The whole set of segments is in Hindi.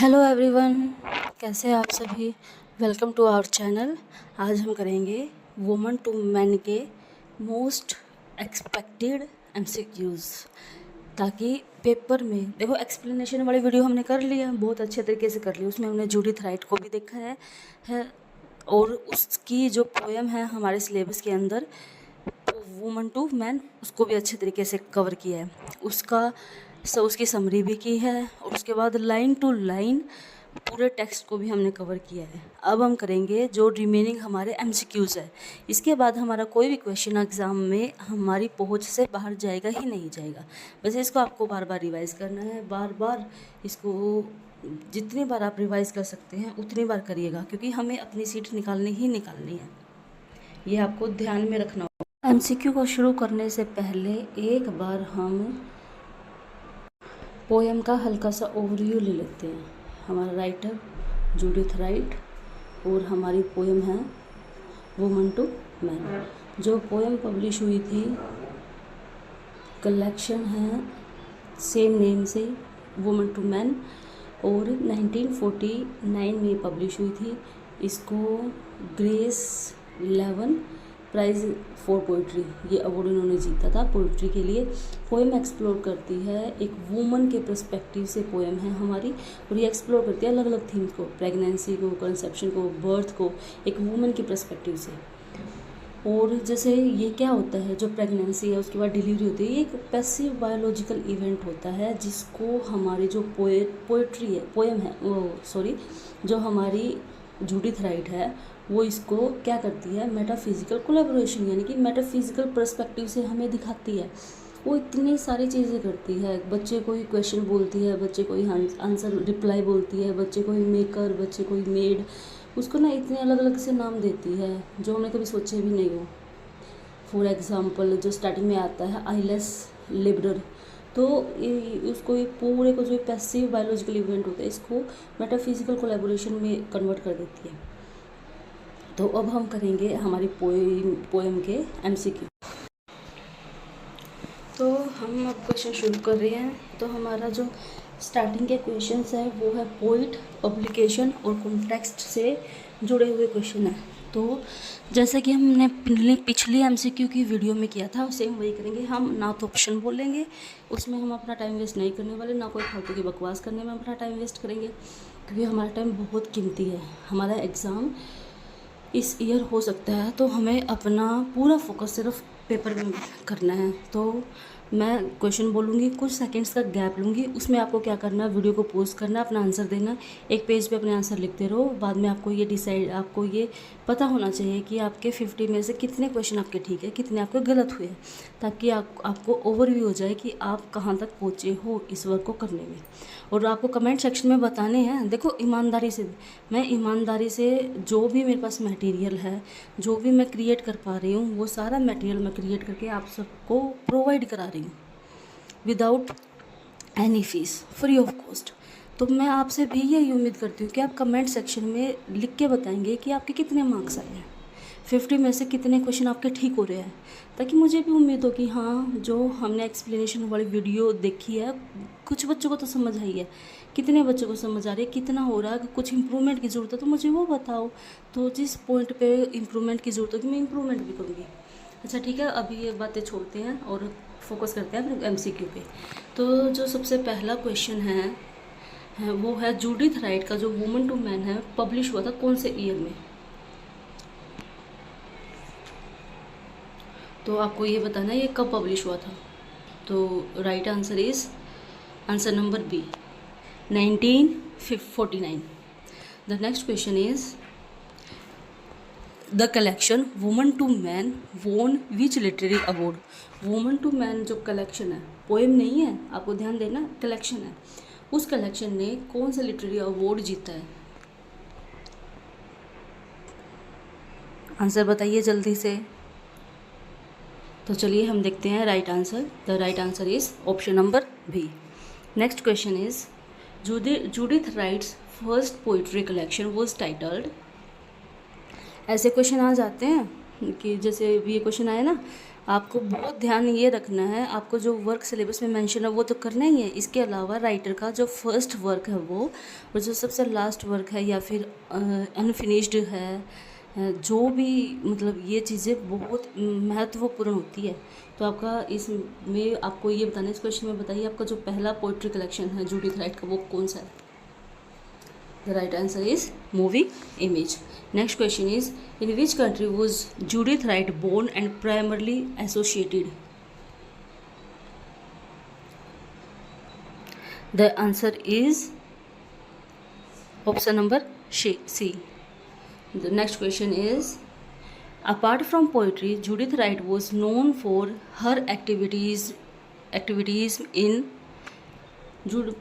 हेलो एवरीवन, कैसे हैं आप सभी। Welcome to our channel. आज हम करेंगे वुमन टू मैन के मोस्ट एक्सपेक्टेड एमसीक्यूज़, ताकि पेपर में देखो एक्सप्लेनेशन वाली वीडियो हमने कर लिया, बहुत अच्छे तरीके से कर ली। उसमें हमने जूडिथ राइट को भी देखा है और उसकी जो पोएम है हमारे सिलेबस के अंदर वुमन टू मैन, उसको भी अच्छे तरीके से कवर किया है। उसकी समरी भी की है और उसके बाद लाइन टू लाइन पूरे टेक्स्ट को भी हमने कवर किया है। अब हम करेंगे जो रिमेनिंग हमारे एमसीक्यूज़ है। इसके बाद हमारा कोई भी क्वेश्चन एग्ज़ाम में हमारी पहुंच से बाहर जाएगा ही नहीं जाएगा। वैसे इसको आपको बार बार रिवाइज़ करना है, बार बार इसको जितनी बार आप रिवाइज़ कर सकते हैं उतनी बार करिएगा, क्योंकि हमें अपनी सीट निकालनी ही निकालनी है। ये आपको ध्यान में रखना होगा। एमसीक्यू को शुरू करने से पहले एक बार हम पोएम का हल्का सा ओवरव्यू ले लेते हैं। हमारा राइटर जूडिथ राइट और हमारी पोएम है वुमन टू मैन। जो पोएम पब्लिश हुई थी, कलेक्शन है सेम नेम से वुमन टू मैन, और 1949 में पब्लिश हुई थी। इसको Grace Leven prize for poetry, ये अवार्ड उन्होंने जीता था पोइट्री के लिए। पोएम एक्सप्लोर करती है एक वुमन के पर्सपेक्टिव से, पोएम है हमारी, और ये एक्सप्लोर करती है अलग अलग थीम्स को, प्रेगनेंसी को, कंसेप्शन को, बर्थ को, एक वुमन के पर्सपेक्टिव से। और जैसे ये क्या होता है, जो प्रेगनेंसी है उसके बाद डिलीवरी होती है, ये एक पैसिव बायोलॉजिकल इवेंट होता है, जिसको हमारी जो पोएट्री है, पोएम है, जो हमारी जूडिथ राइट है वो इसको क्या करती है, मेटाफिजिकल कोलैबोरेशन यानी कि मेटाफिजिकल पर्सपेक्टिव से हमें दिखाती है। वो इतनी सारी चीज़ें करती है, बच्चे को ही क्वेश्चन बोलती है, बच्चे को ही आंसर रिप्लाई बोलती है, बच्चे को ही मेकर, बच्चे को ही मेड, उसको ना इतने अलग अलग से नाम देती है जो हमने कभी सोचे भी नहीं हो। फॉर एग्ज़ाम्पल जो स्टार्टिंग में आता है आइलेस लिबरर, तो उसको ये पूरे को जो पैसिव बायोलॉजिकल इवेंट होता है इसको मेटाफिजिकल कोलैबोरेशन में कन्वर्ट कर देती है। तो अब हम करेंगे हमारी पोएम के एमसीक्यू। तो हम अब क्वेश्चन शुरू कर रहे हैं। तो हमारा जो स्टार्टिंग के क्वेश्चंस है वो है पोइट, पब्लिकेशन और कॉन्टेक्स्ट से जुड़े हुए क्वेश्चन है। तो जैसे कि हमने पिछली एमसीक्यू की वीडियो में किया था, सेम वही करेंगे हम। ना तो ऑप्शन बोलेंगे, उसमें हम अपना टाइम वेस्ट नहीं करने वाले, ना कोई फालतू की बकवास करने में अपना टाइम वेस्ट करेंगे, क्योंकि हमारा टाइम बहुत कीमती है। हमारा एग्ज़ाम इस ईयर हो सकता है, तो हमें अपना पूरा फोकस सिर्फ पेपर में करना है। तो मैं क्वेश्चन बोलूँगी, कुछ सेकंड्स का गैप लूँगी, उसमें आपको क्या करना है, वीडियो को पॉज करना, अपना आंसर देना। एक पेज पे अपने आंसर लिखते रहो। बाद में आपको ये पता होना चाहिए कि आपके 50 में से कितने क्वेश्चन आपके ठीक है, कितने आपके गलत हुए, ताकि आपको ओवरव्यू हो जाए कि आप कहाँ तक पहुँचे हो इस वर्क को करने में। और आपको कमेंट सेक्शन में बताने हैं। देखो ईमानदारी से जो भी मेरे पास मटेरियल है, जो भी मैं क्रिएट कर पा रही हूँ, वो सारा मटेरियल मैं क्रिएट करके आप सबको प्रोवाइड करा रही हूँ without any fees, free of cost. तो मैं आपसे भी यही उम्मीद करती हूँ कि आप कमेंट सेक्शन में लिख के बताएंगे कि आपके कितने मार्क्स आए हैं, 50 में से कितने क्वेश्चन आपके ठीक हो रहे हैं, ताकि मुझे भी उम्मीद हो कि हाँ, जो हमने एक्सप्लेनेशन वाली वीडियो देखी है कुछ बच्चों को तो समझ आई है, कितने बच्चों को समझ आ रही है, कितना हो रहा है, अगर कुछ इंप्रूवमेंट की ज़रूरत है तो मुझे वो बताओ। तो जिस पॉइंट पे इंप्रूवमेंट की ज़रूरत होगी मैं इंप्रूवमेंट भी करूँगी। अच्छा ठीक है, अभी ये बातें छोड़ते हैं और फोकस करते हैं अपने एमसीक्यू पे। तो जो सबसे पहला क्वेश्चन है वो है जूडिथ राइट का जो वुमन टू मैन है पब्लिश हुआ था कौन से ईयर में। तो आपको ये बताना है ये कब पब्लिश हुआ था। तो right answer is answer number B, 1949। The next question is the collection woman to man won which literary award. Woman to man जो कलेक्शन है, पोएम नहीं है, आपको ध्यान देना, कलेक्शन है, उस कलेक्शन ने कौन सा लिटरेरी अवार्ड जीता है। आंसर बताइए जल्दी से। तो चलिए हम देखते हैं right answer. The right answer is option number B. Next question is Judith Wright's first poetry collection was titled. ऐसे क्वेश्चन आ जाते हैं कि जैसे ये क्वेश्चन आया ना, आपको बहुत ध्यान ये रखना है, आपको जो वर्क सिलेबस में मेंशन है वो तो करना ही है। इसके अलावा राइटर का जो फर्स्ट वर्क है वो, और जो सबसे लास्ट वर्क है या फिर अनफिनिश्ड है, जो भी मतलब ये चीज़ें बहुत महत्वपूर्ण होती है। तो आपका इसमें आपको ये बताना है, इस क्वेश्चन में बताइए आपका जो पहला पोइट्री कलेक्शन है जूडिथ राइट का वो कौन सा है। The right answer is moving image. Next question is, in which country was Judith Wright born and primarily associated? The answer is option number C. The next question is, apart from poetry, Judith Wright was known for her activities in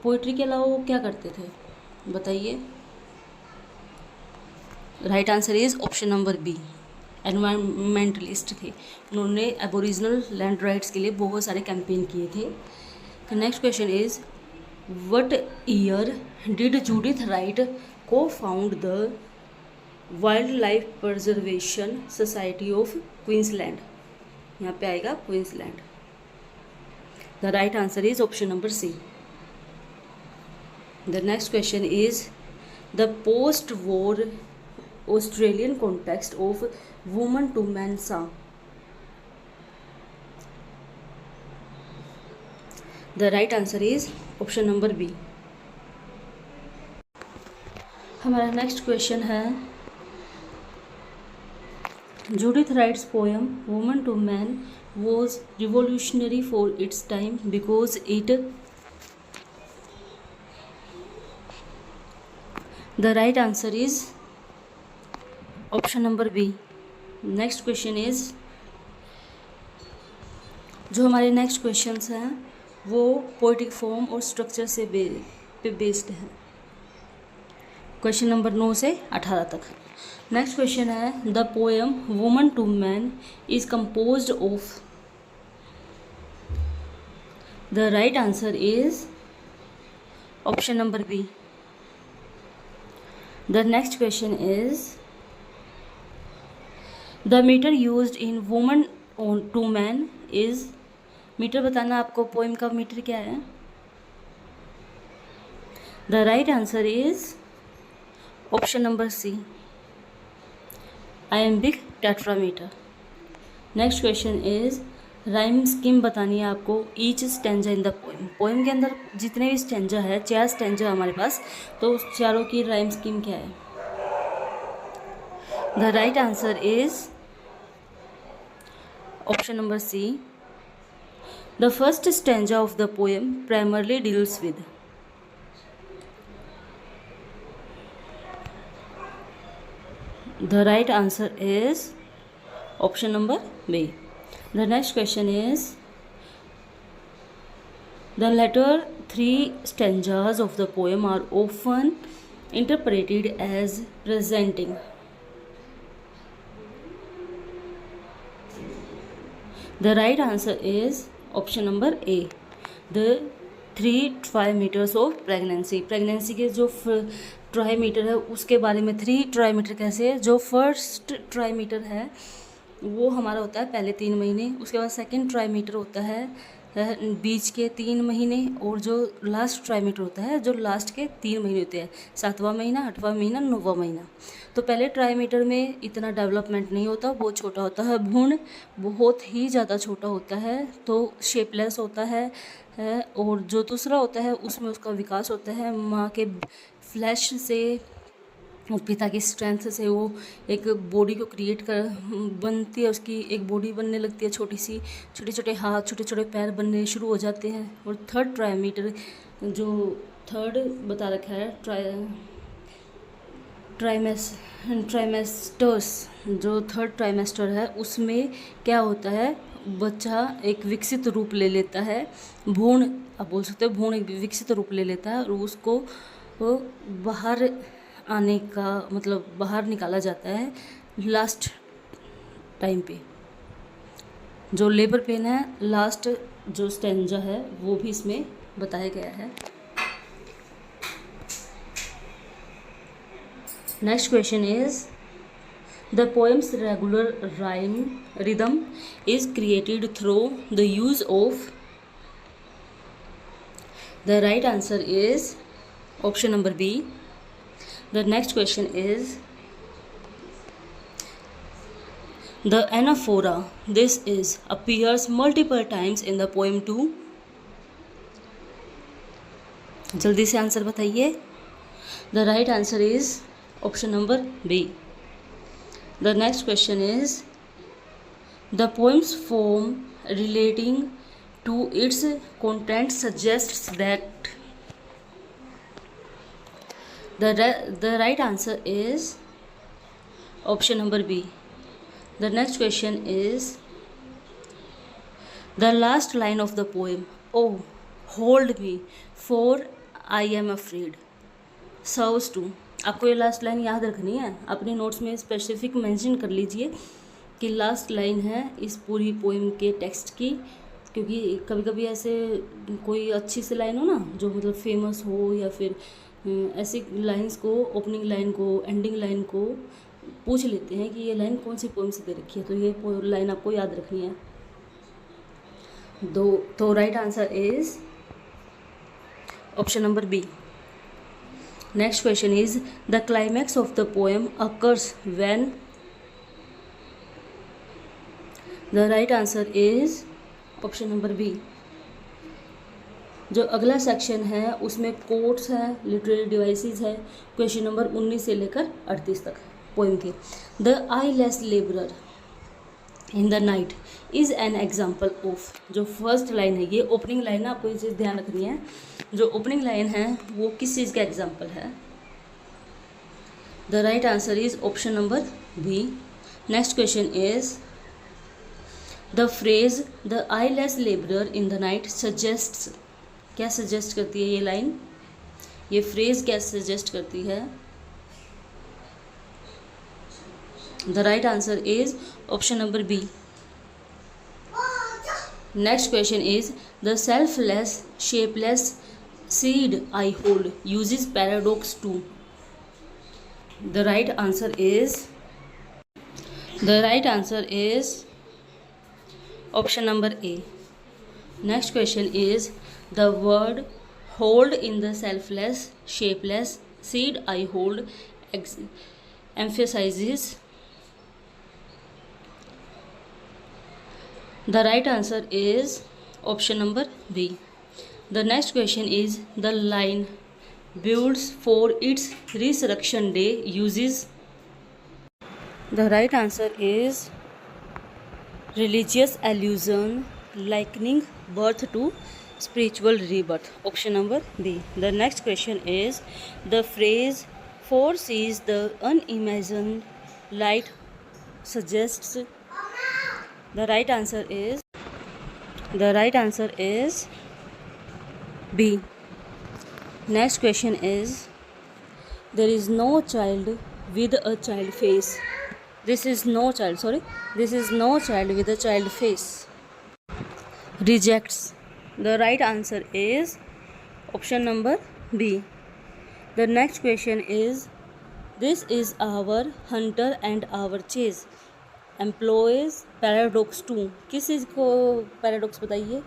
poetry के अलावा वो क्या करते थे बताइए। Right answer is option number B, environmentalist थे। उन्होंने एबोरिजिनल लैंड राइट्स के लिए बहुत सारे कैंपेन किए थे। Next question is, what year did Judith Wright cofound the wildlife preservation society of Queensland? यहाँ पे आएगा Queensland. The right answer is option number C. The next question is, the post-war Australian context of woman to man song. The right answer is option number B. हमारा नेक्स्ट क्वेश्चन है, Judith Wright's poem woman to man was revolutionary for its time because it. The right answer is option number B. Next question is, जो हमारे नेक्स्ट क्वेश्चंस हैं वो पोएटिक फॉर्म और स्ट्रक्चर से बेस्ड है। क्वेश्चन नंबर 9 से 18 तक। नेक्स्ट क्वेश्चन है, the poem woman to man is composed of. The right answer is option number B. The next question is, the meter used in woman to man is। Meter बताना आपको, पोएम का मीटर क्या है। The right answer is option number C, iambic tetrameter. Next question is, rhyme scheme बतानी है आपको, each stanza in the poem. Poem के अंदर जितने भी स्टेंजा है, 4 स्टेंजा हमारे पास, तो उस चारों की राइम स्कीम क्या है। The right answer is option number C. The first stanza of the poem primarily deals with. The right answer is option number B. The next question is, the latter 3 stanzas of the poem are often interpreted as presenting. The right answer is option number A, the 3 trimeters of pregnancy. Pregnancy के जो ट्राईमीटर है उसके बारे में, 3 ट्राईमीटर कैसे है। जो फर्स्ट ट्राईमीटर है वो हमारा होता है पहले 3 महीने, उसके बाद सेकंड ट्राईमीटर होता है बीच के 3 महीने, और जो लास्ट ट्राईमीटर होता है जो लास्ट के 3 महीने होते हैं, 7वां महीना, 8वां महीना, 9वां महीना। तो पहले ट्राईमीटर में इतना डेवलपमेंट नहीं होता, बहुत छोटा होता है, भ्रूण बहुत ही ज़्यादा छोटा होता है, तो शेपलेस होता है। और जो दूसरा होता है उसमें उसका विकास होता है माँ के फ्लैश से और पिता की स्ट्रेंथ से, वो एक बॉडी को क्रिएट कर बनती है, उसकी एक बॉडी बनने लगती है छोटी सी, छोटे छोटे हाथ, छोटे छोटे पैर बनने शुरू हो जाते हैं। और थर्ड ट्राईमीटर, जो थर्ड बता रखा है ट्राइमेस्टर्स, जो थर्ड ट्राइमेस्टर है उसमें क्या होता है, बच्चा एक विकसित रूप ले लेता है, भ्रूण आप बोल सकते हो, भ्रूण एक विकसित रूप ले लेता है और उसको बाहर आने का मतलब बाहर निकाला जाता है लास्ट टाइम पे। जो लेबर पेन है, लास्ट जो स्टेंजा है वो भी इसमें बताया गया है। Next question is, The poem's regular rhyme rhythm is created through the use of. The right answer is option number B. The next question is the anaphora. This is appears multiple times in the poem too. जल्दी से आंसर बताइए. The right answer is option number B. The next question is the poem's form relating to its content suggests that. The right answer is option number B. The next question is the last line of the poem. Oh, hold me, for I am afraid. Serves to. आपको ये लास्ट लाइन याद रखनी है. अपने नोट्स में स्पेसिफिक मेंशन कर लीजिए कि लास्ट लाइन है इस पूरी पोएम के टेक्स्ट की, क्योंकि कभी कभी ऐसे कोई अच्छी सी लाइन हो ना जो मतलब फेमस हो, या फिर ऐसी लाइंस को, ओपनिंग लाइन को, एंडिंग लाइन को पूछ लेते हैं कि ये लाइन कौन सी पोएम से दे रखी है, तो ये लाइन आपको याद रखनी है. तो right answer is option number B. Next question is the climax of the poem occurs when. The right answer is option number B. जो अगला सेक्शन है उसमें कोट्स है, लिटरेरी डिवाइसेस है. क्वेश्चन नंबर 19 से लेकर 38 तक पोएम की. The eyeless labourer in the night is an example of. जो फर्स्ट लाइन है, ये ओपनिंग लाइन है, आपको ये चीज़ ध्यान रखनी है. जो ओपनिंग लाइन है वो किस चीज़ का एग्जाम्पल है. The right answer is option number B. Next question is the phrase the eyeless labourer in the night suggests. क्या सजेस्ट करती है ये लाइन, ये फ्रेज क्या सजेस्ट करती है. The right answer is option number B. Next question is the selfless shapeless seed I hold uses paradox too. The right answer is option number A. Next question is the word hold in the selfless shapeless seed I hold emphasizes. The right answer is option number B. The next question is the line builds for its resurrection day uses. The right answer is religious allusion likening birth to spiritual rebirth. Option number B. The next question is the phrase foresees the unimagined light suggests. The right answer is B. Next question is there is no child with a child face. This is no child with a child face. Rejects. The right answer is option number B. The next question is this is our hunter and our chase employs paradox too. किस चीज़ को पैराडॉक्स बताइए.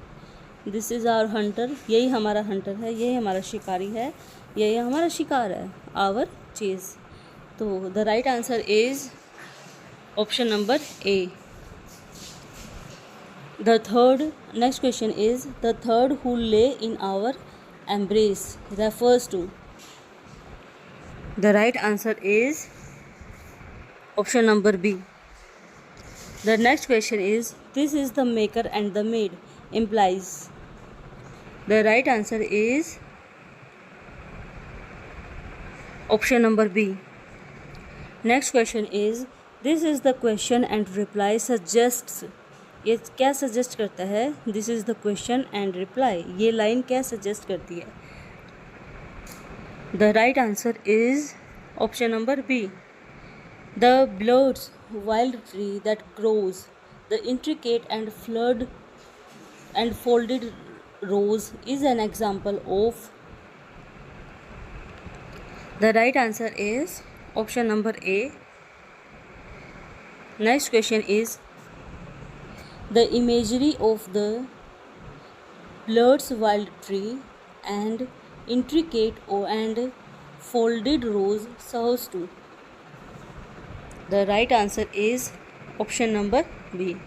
दिस इज़ आवर हंटर, यही हमारा हंटर है, यही हमारा शिकारी है, यही हमारा शिकार है. Our chase. तो the right answer is option number A. The third. Next question is the third who lay in our embrace refers to. The right answer is option number B. The next question is this is the maker and the made implies. The right answer is option number B. Next question is this is the question and reply suggests. ये क्या सजेस्ट करता है. This is the question and reply, ये लाइन क्या सजेस्ट करती है. The right answer is option number B. The blood's wild tree that grows the intricate and flood and folded rose is an example of. The right answer is option number A. Next question is the imagery of the Blard's wild tree and intricate and folded rose serves to. The right answer is option number B.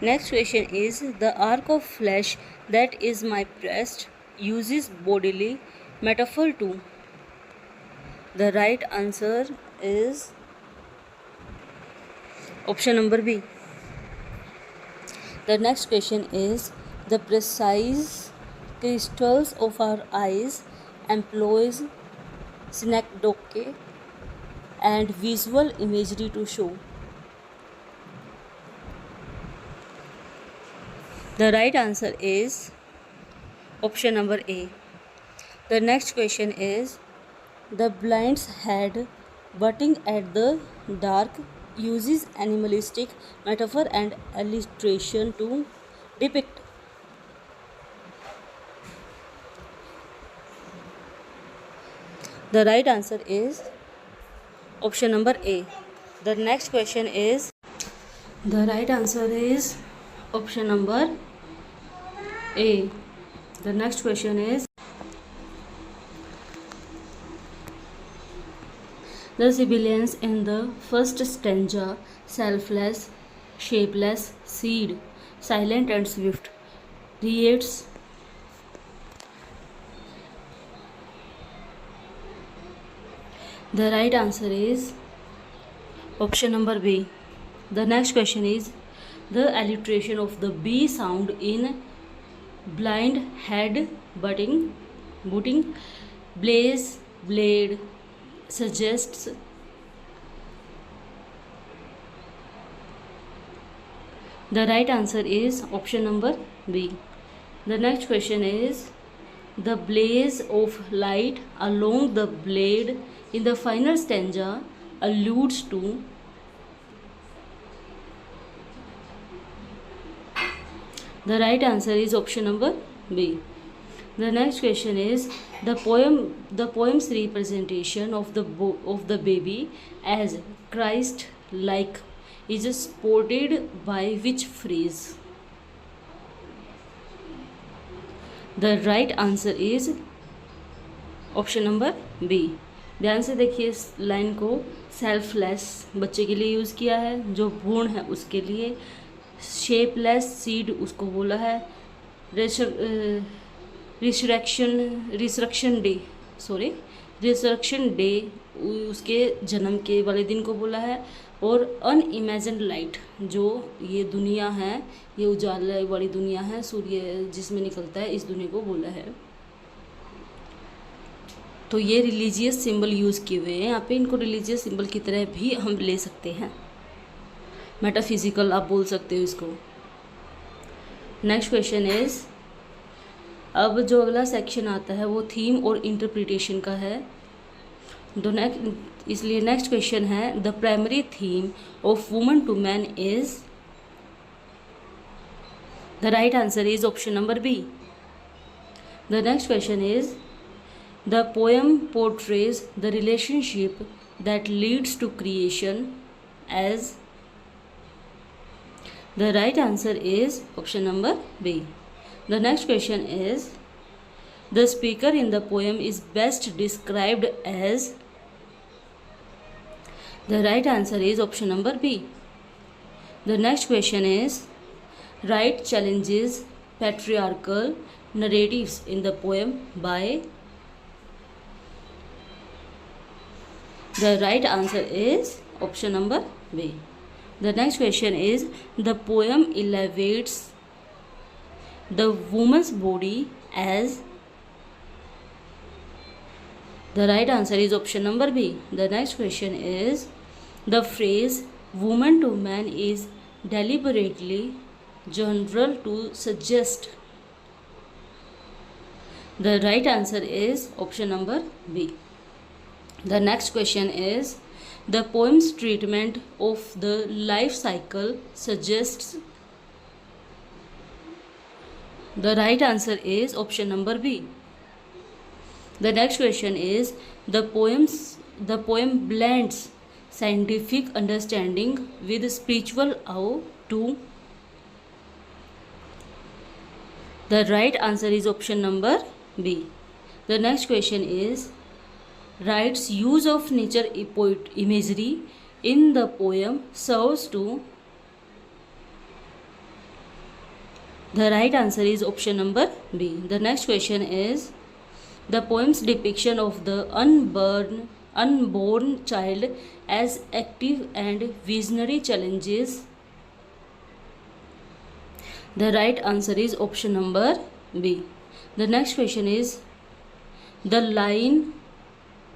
Next question is the arc of flesh that is my breast uses bodily metaphor to. The right answer is option number B. The next question is the precise crystals of our eyes employs synecdoche and visual imagery to show. The right answer is option number A. The next question is the blind's head butting at the dark uses animalistic metaphor and illustration to depict. The right answer is option number A. The next question is the right answer is option number A. The next question is the sibilance in the first stanza, selfless, shapeless, seed, silent and swift, creates. The right answer is option number B. The next question is the alliteration of the B sound in blind, head, booting, blaze, blade, suggests. The right answer is option number B. The next question is the blaze of light along the blade in the final stanza alludes to. The right answer is option number B. The next question is the poem's representation of the baby as Christ like is supported by which phrase? The right answer is option number B. ध्यान से देखिए इस लाइन को. सेल्फलेस बच्चे के लिए यूज़ किया है, जो भ्रूण है उसके लिए. शेपलेस सीड उसको बोला है. रिसरेक्शन डे उसके जन्म के वाले दिन को बोला है. और अनइमेजिन लाइट जो ये दुनिया है, ये उजाले वाली दुनिया है, सूर्य जिसमें निकलता है, इस दुनिया को बोला है. तो ये रिलीजियस सिंबल यूज़ किए हुए हैं यहाँ पे. इनको रिलीजियस सिंबल की तरह भी हम ले सकते हैं. मेटाफिजिकल आप बोल सकते हो इसको. नेक्स्ट क्वेश्चन इज, अब जो अगला सेक्शन आता है वो थीम और इंटरप्रिटेशन का है. इसलिए नेक्स्ट क्वेश्चन है the primary theme of woman to man is. The right answer is option number B. The next question is the poem portrays the relationship that leads to creation as. The right answer is option number B. The next question is the speaker in the poem is best described as. The right answer is option number B. The next question is write challenges patriarchal narratives in the poem by. The right answer is option number B. The next question is the poem elevates the woman's body as. The right answer is option number B. The next question is the phrase woman to man is deliberately general to suggest. The right answer is option number B. The next question is the poem's treatment of the life cycle suggests. The right answer is option number B. The next question is the poem blends scientific understanding with spiritual awe too? The right answer is option number B. The next question is, write's use of nature imagery in the poem serves to? The right answer is option number B. The next question is, the poem's depiction of the unborn child as active and visionary challenges. The right answer is option number B. The next question is, the line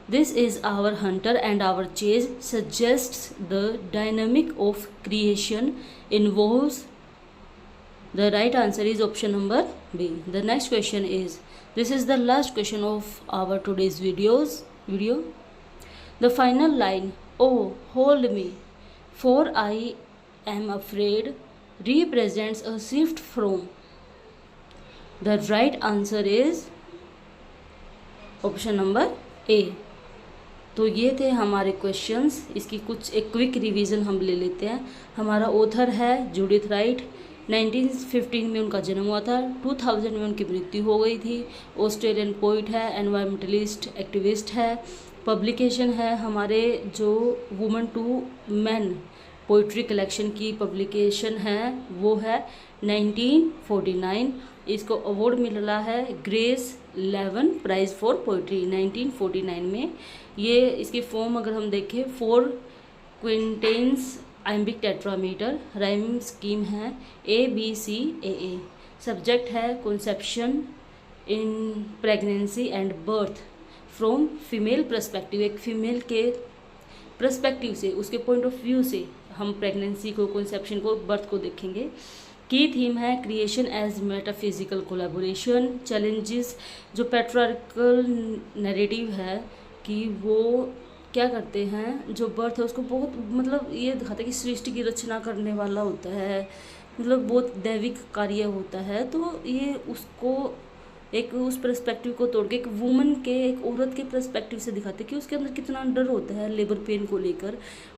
"This is our hunter and our chase" suggests the dynamic of creation involves. The right answer is option number B. The next question is, this is the last question of our today's video. The final line, "Oh, hold me, for I am afraid," represents a shift from. The right answer is option number A. तो ये थे हमारे क्वेश्चंस। इसकी कुछ एक क्विक रिवीजन हम ले लेते हैं। हमारा ऑथर है जूडिथ राइट। 1915 में उनका जन्म हुआ था, 2000 में उनकी मृत्यु हो गई थी। ऑस्ट्रेलियन पोइट है, एनवायरमेंटलिस्ट, एक्टिविस्ट है। पब्लिकेशन है हमारे जो woman to man poetry collection की पब्लिकेशन है वो है 1949। इसको अवार्ड मिला है Grace Leven prize for poetry 1949 में। ये इसकी फॉर्म अगर हम देखें 4 quintains iambic tetrameter. Rhyme scheme है ABCAA। सब्जेक्ट है conception in pregnancy and birth from female perspective. एक फीमेल के पर्सपेक्टिव से, उसके पॉइंट ऑफ व्यू से हम प्रेगनेंसी को, कॉन्सेप्शन को, बर्थ को देखेंगे। की थीम है creation as metaphysical collaboration. Challenges, जो पैट्रियार्कल नैरेटिव है कि वो क्या करते हैं, जो बर्थ है उसको बहुत मतलब ये दिखाता है कि सृष्टि की रचना करने वाला होता है, मतलब बहुत दैविक कार्य होता है। तो ये उसको एक उस पर्सपेक्टिव को तोड़ के एक वुमन के, एक औरत के पर्सपेक्टिव से दिखाते हैं कि उसके अंदर कितना डर होता है लेबर पेन को लेकर।